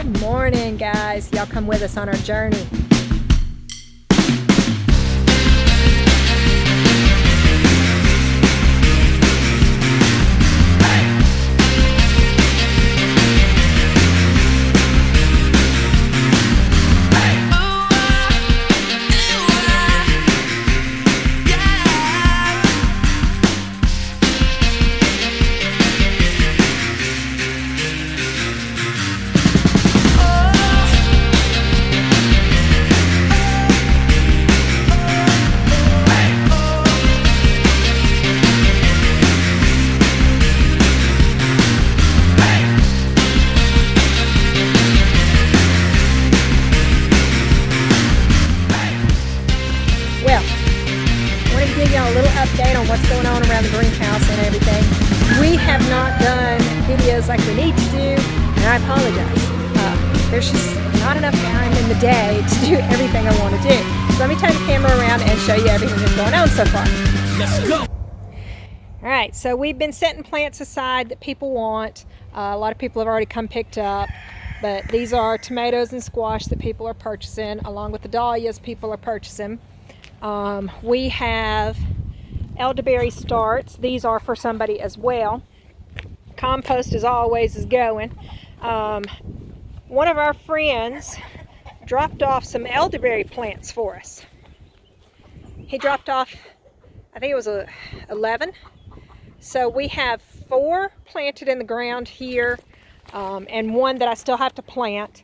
Good morning, guys. Y'all come with us on our journey. A little update on what's going on around the greenhouse and everything. We have not done videos like we need to do, and I apologize. There's just not enough time in the day to do everything I want to do. So let me turn the camera around and show you everything that's going on so far. Let's go! Alright, so we've been setting plants aside that people want. A lot of people have already come picked up, but these are tomatoes and squash that people are purchasing, along with the dahlias people are purchasing. We have elderberry starts. These are for somebody as well. Compost as always is going. One of our friends dropped off some elderberry plants for us. He dropped off, I think it was 11. So we have 4 planted in the ground here, and 1 that I still have to plant.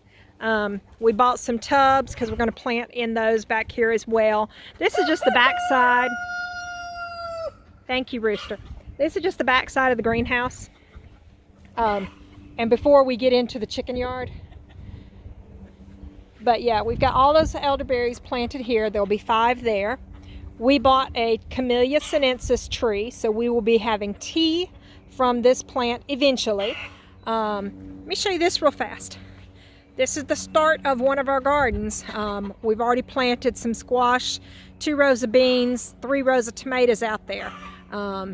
We bought some tubs because we're going to plant in those back here as well. This is just the back side. Thank you, Rooster. This is just the back side of the greenhouse. And before we get into the chicken yard. But yeah, we've got all those elderberries planted here. There'll be 5 there. We bought a Camellia sinensis tree, so we will be having tea from this plant eventually. Let me show you this real fast. This is the start of one of our gardens. We've already planted some squash, 2 rows of beans, 3 rows of tomatoes out there.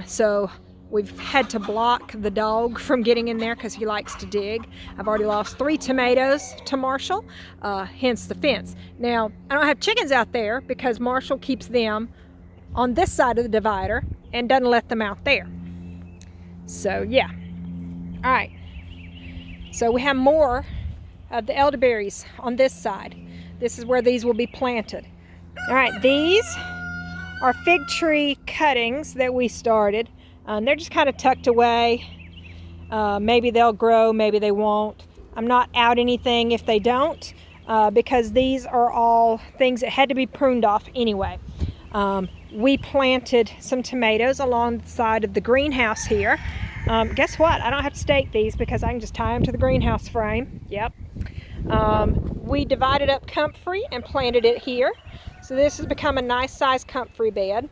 So we've had to block the dog from getting in there because he likes to dig. I've already lost 3 tomatoes to Marshall, hence the fence. Now, I don't have chickens out there because Marshall keeps them on this side of the divider and doesn't let them out there. So yeah. All right. So we have more the elderberries on this side. This is where these will be planted. All right, these are fig tree cuttings that we started. They're just kind of tucked away. Maybe they'll grow, maybe they won't. I'm not out anything if they don't, because these are all things that had to be pruned off anyway. We planted some tomatoes along the side of the greenhouse here. Guess what? I don't have to stake these because I can just tie them to the greenhouse frame. Yep. We divided up comfrey and planted it here. So this has become a nice size comfrey bed.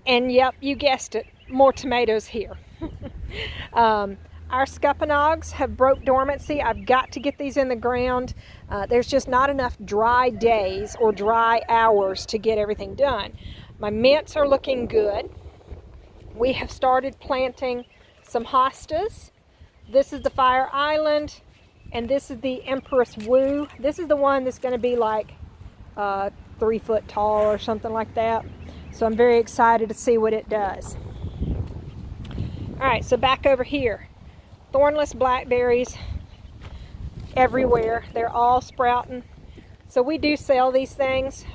And yep, you guessed it, more tomatoes here. Our scuppernongs have broke dormancy. I've got to get these in the ground. There's just not enough dry days or dry hours to get everything done. My mints are looking good. We have started planting some hostas. This is the Fire Island, and this is the Empress Wu. This is the one that's going to be like 3 foot tall or something like that. So I'm very excited to see what it does. All right, so back over here. Thornless blackberries everywhere. They're all sprouting. So we do sell these things.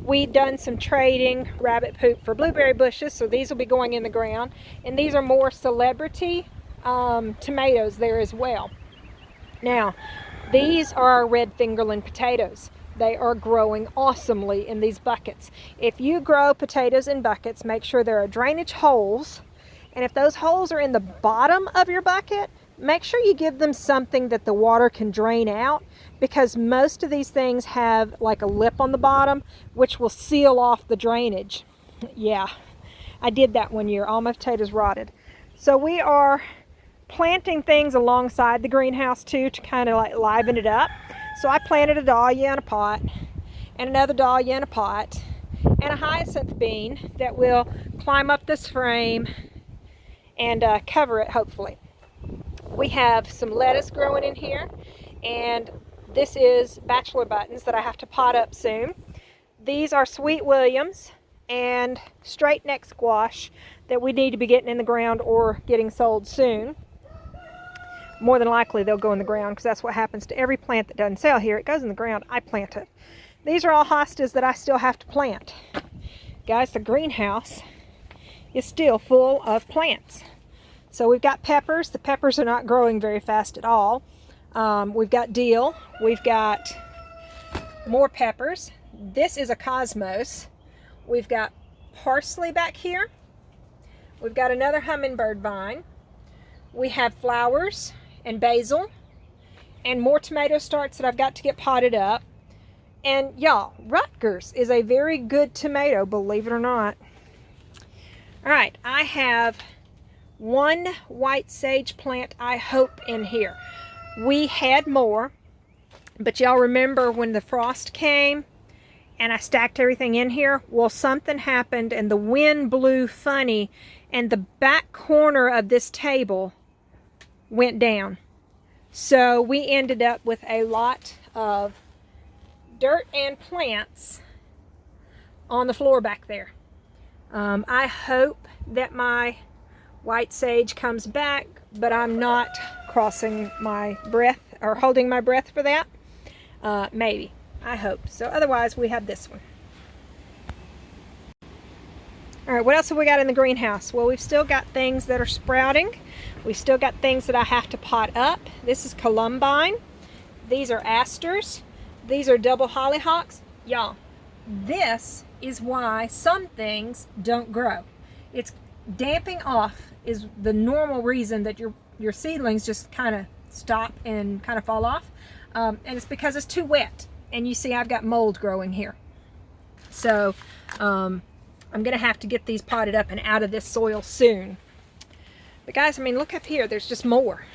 We've done some trading rabbit poop for blueberry bushes, so these will be going in the ground. And these are more celebrity tomatoes there as well. Now, these are our red fingerling potatoes. They are growing awesomely in these buckets. If you grow potatoes in buckets, make sure there are drainage holes. And if those holes are in the bottom of your bucket, make sure you give them something that the water can drain out, because most of these things have like a lip on the bottom, which will seal off the drainage. Yeah, I did that one year. All my potatoes rotted. So we are planting things alongside the greenhouse too to kind of like liven it up. So I planted a dahlia in a pot, and another dahlia in a pot, and a hyacinth bean that will climb up this frame and cover it hopefully. We have some lettuce growing in here, And this is bachelor buttons that I have to pot up soon. These are Sweet Williams and straight neck squash that we need to be getting in the ground or getting sold soon. More than likely they'll go in the ground because that's what happens to every plant that doesn't sell here. It goes in the ground, I plant it. These are all hostas that I still have to plant. Guys, the greenhouse is still full of plants. So we've got peppers. The peppers are not growing very fast at all. We've got dill. We've got more peppers. This is a cosmos. We've got parsley back here. We've got another hummingbird vine. We have flowers and basil and more tomato starts that I've got to get potted up. And y'all, Rutgers is a very good tomato, believe it or not. All right, I have one white sage plant, I hope, in here. We had more, but y'all remember when the frost came and I stacked everything in here? Well, something happened and the wind blew funny and the back corner of this table went down. So we ended up with a lot of dirt and plants on the floor back there. I hope that my white sage comes back, but I'm not crossing my breath or holding my breath for that. Maybe. I hope. So otherwise we have this one. Alright, what else have we got in the greenhouse? Well, we've still got things that are sprouting. We've still got things that I have to pot up. This is columbine. These are asters. These are double hollyhocks. Y'all, this is why some things don't grow. It's damping off is the normal reason that your seedlings just kind of stop and kind of fall off. And it's because it's too wet. And you see I've got mold growing here. So I'm going to have to get these potted up and out of this soil soon. But guys, I mean, look up here. There's just more.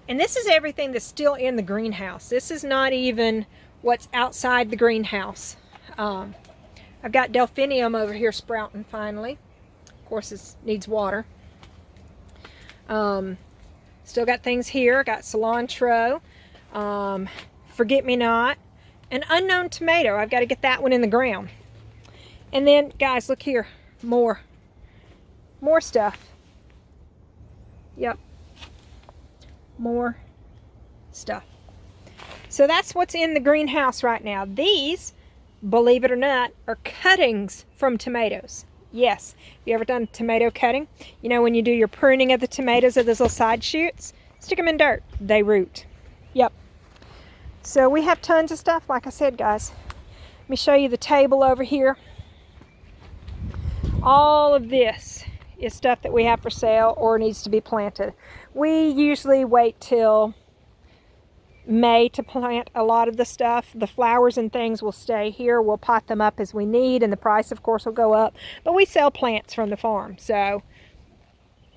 And this is everything that's still in the greenhouse. This is not even what's outside the greenhouse. I've got delphinium over here sprouting finally. Of course, it needs water. Still got things here. Got cilantro, forget-me-not, an unknown tomato. I've got to get that one in the ground. And then, guys, look here. More stuff. Yep. More stuff. So that's what's in the greenhouse right now. These, believe it or not, are cuttings from tomatoes. Yes. Have you ever done tomato cutting? You know when you do your pruning of the tomatoes of those little side shoots? Stick them in dirt. They root. Yep. So we have tons of stuff, like I said, guys. Let me show you the table over here. All of this is stuff that we have for sale or needs to be planted. We usually wait till May to plant a lot of the stuff. The flowers and things will stay here. We'll pot them up as we need, and the price, of course, will go up. But we sell plants from the farm, so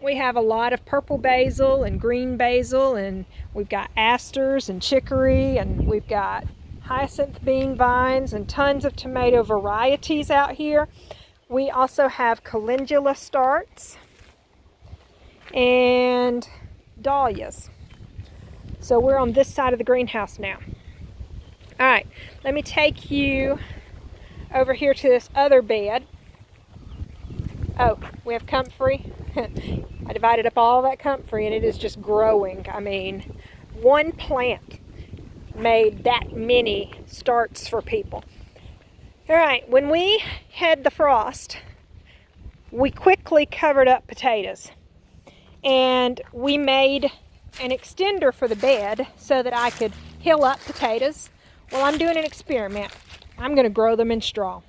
we have a lot of purple basil and green basil, and we've got asters and chicory, and we've got hyacinth bean vines and tons of tomato varieties out here. We also have calendula starts and dahlias. So we're on this side of the greenhouse now. All right, let me take you over here to this other bed. Oh, we have comfrey. I divided up all that comfrey and it is just growing. I mean, one plant made that many starts for people. All right, when we had the frost, we quickly covered up potatoes. And we made an extender for the bed so that I could hill up potatoes. Well, I'm doing an experiment. I'm going to grow them in straw.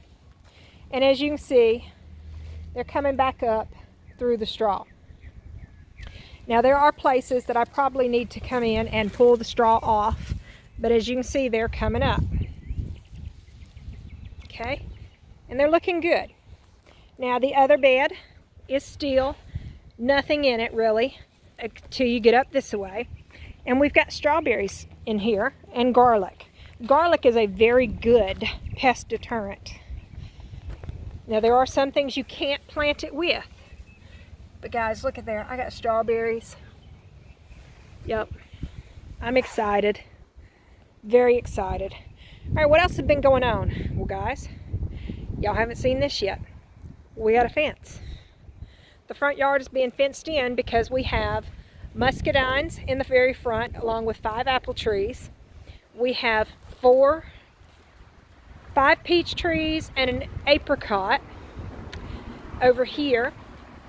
And as you can see, they're coming back up through the straw. Now, there are places that I probably need to come in and pull the straw off. But as you can see, they're coming up. Okay, and they're looking good. Now the other bed is still nothing in it really until you get up this way. And we've got strawberries in here and garlic. Garlic is a very good pest deterrent. Now there are some things you can't plant it with. But guys, look at there. I got strawberries. Yep. I'm excited. Very excited. All right, what else has been going on? Well, guys, y'all haven't seen this yet. We got a fence. The front yard is being fenced in because we have muscadines in the very front, along with 5 apple trees. We have 5 peach trees and an apricot over here.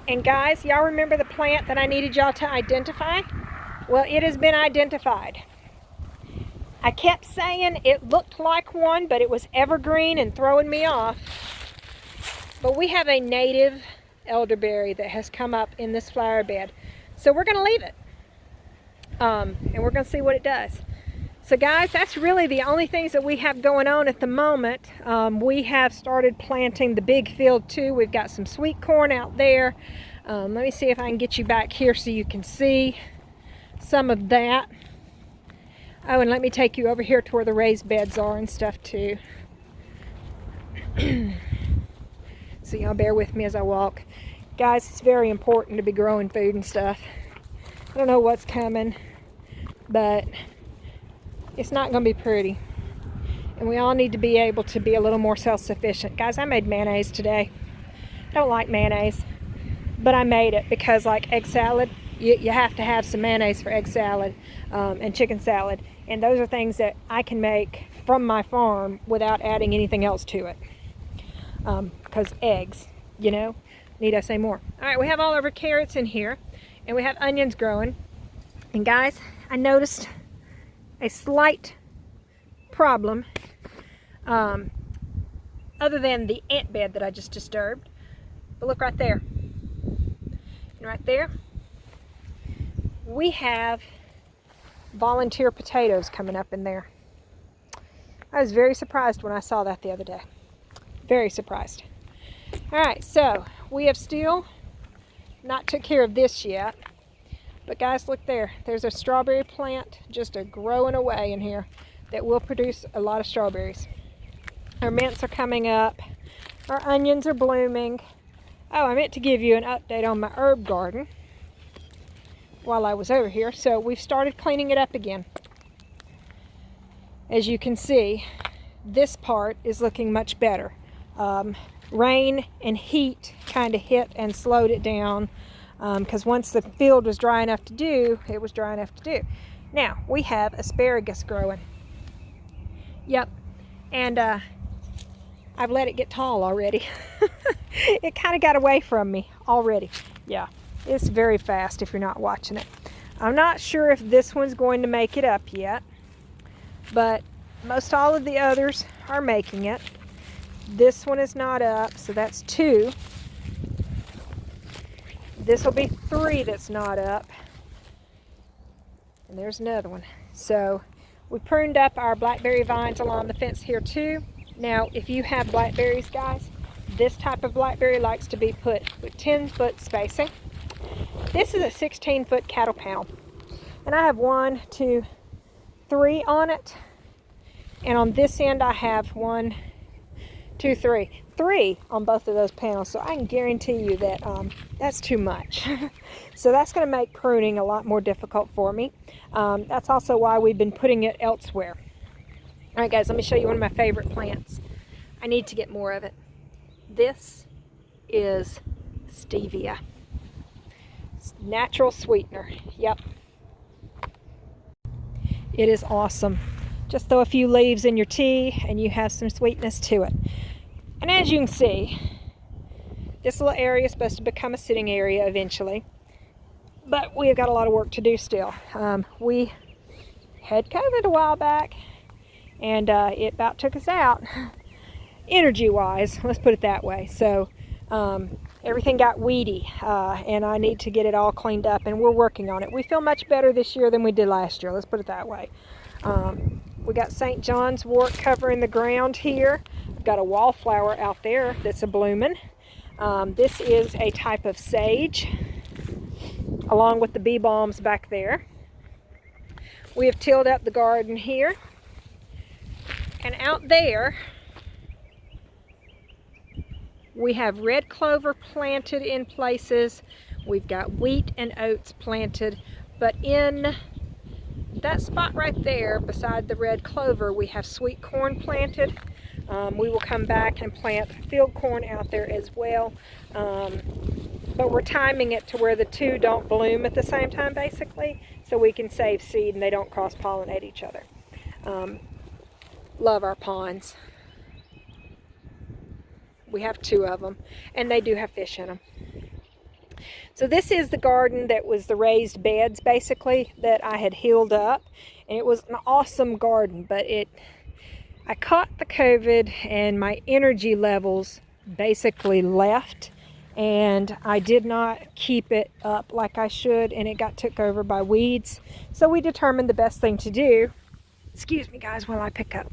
And guys, y'all remember the plant that I needed y'all to identify? Well, it has been identified. I kept saying it looked like one, but it was evergreen and throwing me off. But we have a native elderberry that has come up in this flower bed. So we're gonna leave it. And we're gonna see what it does. So guys, that's really the only things that we have going on at the moment. We have started planting the big field too. We've got some sweet corn out there. Let me see if I can get you back here so you can see some of that. Oh, and let me take you over here to where the raised beds are and stuff too. So y'all bear with me as I walk. Guys, it's very important to be growing food and stuff. I don't know what's coming, but it's not going to be pretty. And we all need to be able to be a little more self-sufficient. Guys, I made mayonnaise today. I don't like mayonnaise, but I made it because, like egg salad, you have to have some mayonnaise for egg salad and chicken salad. And those are things that I can make from my farm without adding anything else to it. Because eggs, you know, need I say more? All right, we have all of our carrots in here, and we have onions growing. And guys, I noticed a slight problem, other than the ant bed that I just disturbed. But look right there. And right there, we have volunteer potatoes coming up in there. I was very surprised when I saw that the other day. Very surprised. All right, so we have still not took care of this yet. But guys, look there. There's a strawberry plant just growing away in here that will produce a lot of strawberries. Our mints are coming up. Our onions are blooming. Oh, I meant to give you an update on my herb garden while I was over here. So we've started cleaning it up again. As you can see, this part is looking much better. Rain and heat kind of hit and slowed it down because once the field was dry enough to do, it was dry enough to do. Now, we have asparagus growing. Yep, and I've let it get tall already. It kind of got away from me already. Yeah, it's very fast if you're not watching it. I'm not sure if this one's going to make it up yet, but most all of the others are making it. This one is not up, so that's 2. This will be 3 that's not up. And there's another one. So we pruned up our blackberry vines along the fence here too. Now, if you have blackberries, guys, this type of blackberry likes to be put with 10-foot spacing. This is a 16-foot cattle panel. And I have 1, 2, 3 on it. And on this end, I have 1, 2, 3. 3 on both of those panels. So I can guarantee you that that's too much. So that's going to make pruning a lot more difficult for me. That's also why we've been putting it elsewhere. All right, guys, let me show you one of my favorite plants. I need to get more of it. This is stevia. Natural sweetener. Yep. It is awesome. Just throw a few leaves in your tea and you have some sweetness to it. And as you can see, this little area is supposed to become a sitting area eventually. But we've got a lot of work to do still. We had COVID a while back and it about took us out. Energy-wise, let's put it that way. So everything got weedy and I need to get it all cleaned up, and we're working on it. We feel much better this year than we did last year, let's put it that way. We got St. John's wort covering the ground here. We've got a wallflower out there that's a blooming. This is a type of sage, along with the bee balms back there. We have tilled up the garden here. And out there, we have red clover planted in places. We've got wheat and oats planted. But in that spot right there beside the red clover, we have sweet corn planted. We will come back and plant field corn out there as well. But we're timing it to where the two don't bloom at the same time, basically, so we can save seed and they don't cross-pollinate each other. Love our ponds. We have 2 of them, and they do have fish in them. So this is the garden that was the raised beds, basically, that I had healed up. And it was an awesome garden, but I caught the COVID and my energy levels basically left. And I did not keep it up like I should, and it got took over by weeds. So we determined the best thing to do, excuse me guys while I pick up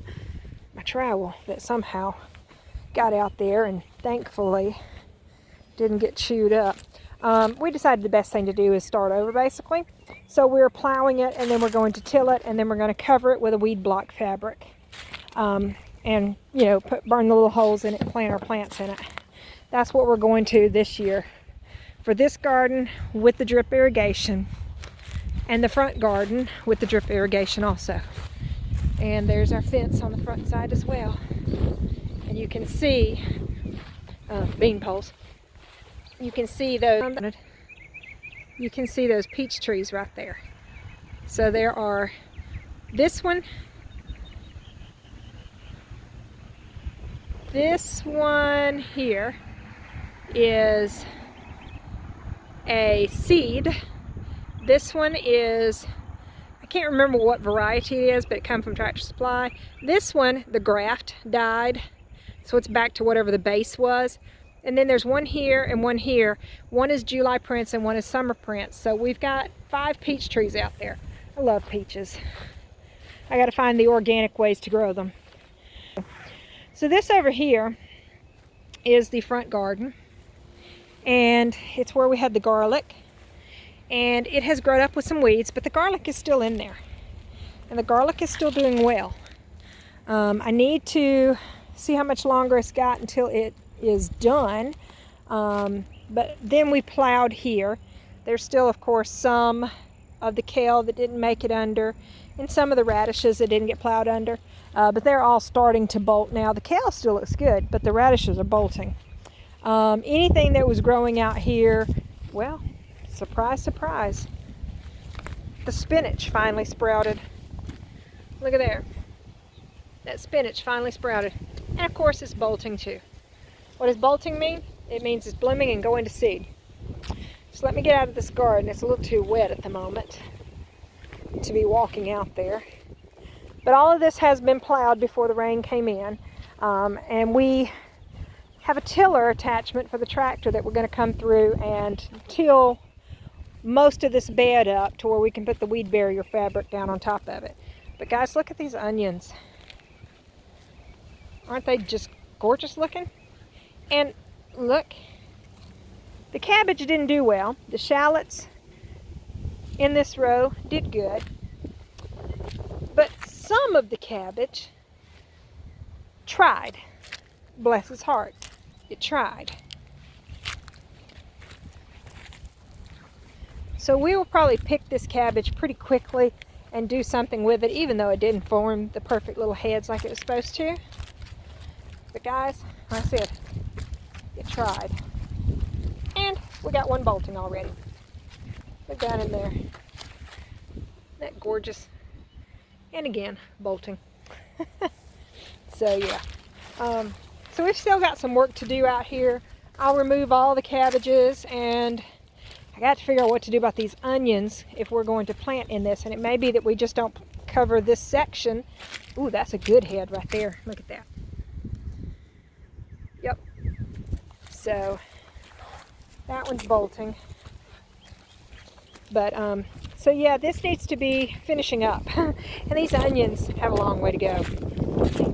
my trowel that somehow got out there and thankfully didn't get chewed up. We decided the best thing to do is start over, basically. So we're plowing it, and then we're going to till it, and then we're going to cover it with a weed block fabric. And, you know, burn the little holes in it and plant our plants in it. That's what we're going to this year for this garden with the drip irrigation, and the front garden with the drip irrigation also. And there's our fence on the front side as well. And you can see bean poles. You can see those peach trees right there. So there are this one here is a seed. This one is, I can't remember what variety it is, but it comes from Tractor Supply. This one, the graft died, so it's back to whatever the base was. And then there's one here and one here. One is July Prince and one is Summer Prince. So we've got 5 peach trees out there. I love peaches. I got to find the organic ways to grow them. So this over here is the front garden, and it's where we had the garlic, and it has grown up with some weeds, but the garlic is still in there, and the garlic is still doing well. I need to see how much longer it's got until it is done, but then we plowed here. There's still, of course, some of the kale that didn't make it under, and some of the radishes that didn't get plowed under, but they're all starting to bolt now. The kale still looks good, but the radishes are bolting. Anything that was growing out here, well, surprise, surprise, the spinach finally sprouted. Look at there. That spinach finally sprouted. And of course it's bolting too. What does bolting mean? It means it's blooming and going to seed. So let me get out of this garden. It's a little too wet at the moment to be walking out there. But all of this has been plowed before the rain came in. And we have a tiller attachment for the tractor that we're going to come through and till most of this bed up to where we can put the weed barrier fabric down on top of it. But guys, look at these onions. Aren't they just gorgeous looking? And look, the cabbage didn't do well. The shallots in this row did good. But some of the cabbage tried. Bless his heart. It tried. So we will probably pick this cabbage pretty quickly and do something with it, even though it didn't form the perfect little heads like it was supposed to. But guys, like I said, it tried. And we got one bolting already. Look down in there. Isn't that gorgeous? And again, bolting. So yeah. So we've still got some work to do out here. I'll remove all the cabbages, and I got to figure out what to do about these onions if we're going to plant in this. And it may be that we just don't cover this section. Ooh, that's a good head right there. Look at that. Yep. So that one's bolting. But so yeah, this needs to be finishing up. And these onions have a long way to go.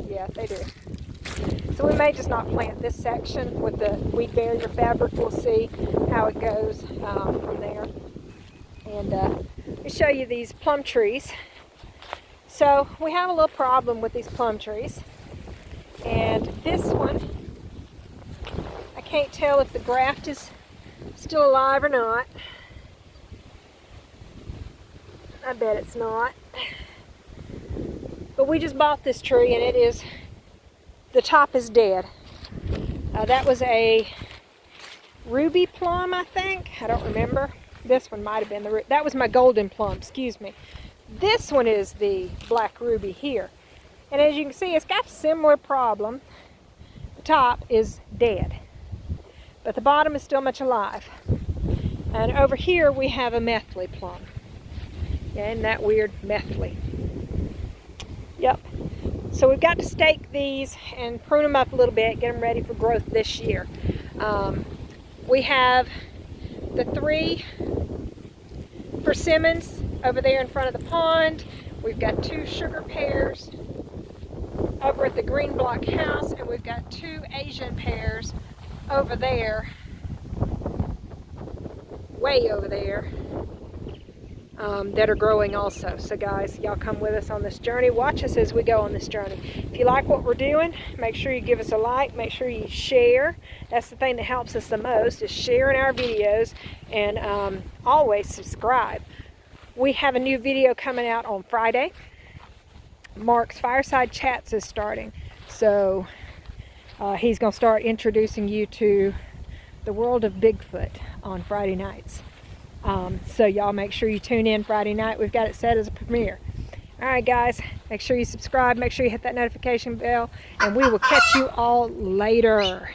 Yeah, they do. So we may just not plant this section with the weed barrier fabric. We'll see how it goes from there. And let me show you these plum trees. So we have a little problem with these plum trees. And this one, I can't tell if the graft is still alive or not. I bet it's not. But we just bought this tree and it is, the top is dead. That was a ruby plum, I think. I don't remember. This one might have been that was my golden plum, excuse me. This one is the black ruby here. And as you can see, it's got a similar problem. The top is dead, but the bottom is still much alive. And over here we have a Methley plum. Yeah, isn't that weird? Methley. Yep. So we've got to stake these and prune them up a little bit, get them ready for growth this year. We have the 3 persimmons over there in front of the pond. We've got 2 sugar pears over at the green block house, and we've got 2 Asian pears over there, way over there, that are growing also. So guys, y'all come with us on this journey. Watch us as we go on this journey. If you like what we're doing, make sure you give us a like, make sure you share. That's the thing that helps us the most, is sharing our videos, and always subscribe. We have a new video coming out on Friday. Mark's Fireside Chats is starting, so he's going to start introducing you to the world of Bigfoot on Friday nights. So y'all make sure you tune in Friday night. We've got it set as a premiere. Alright guys, make sure you subscribe, make sure you hit that notification bell, and we will catch you all later.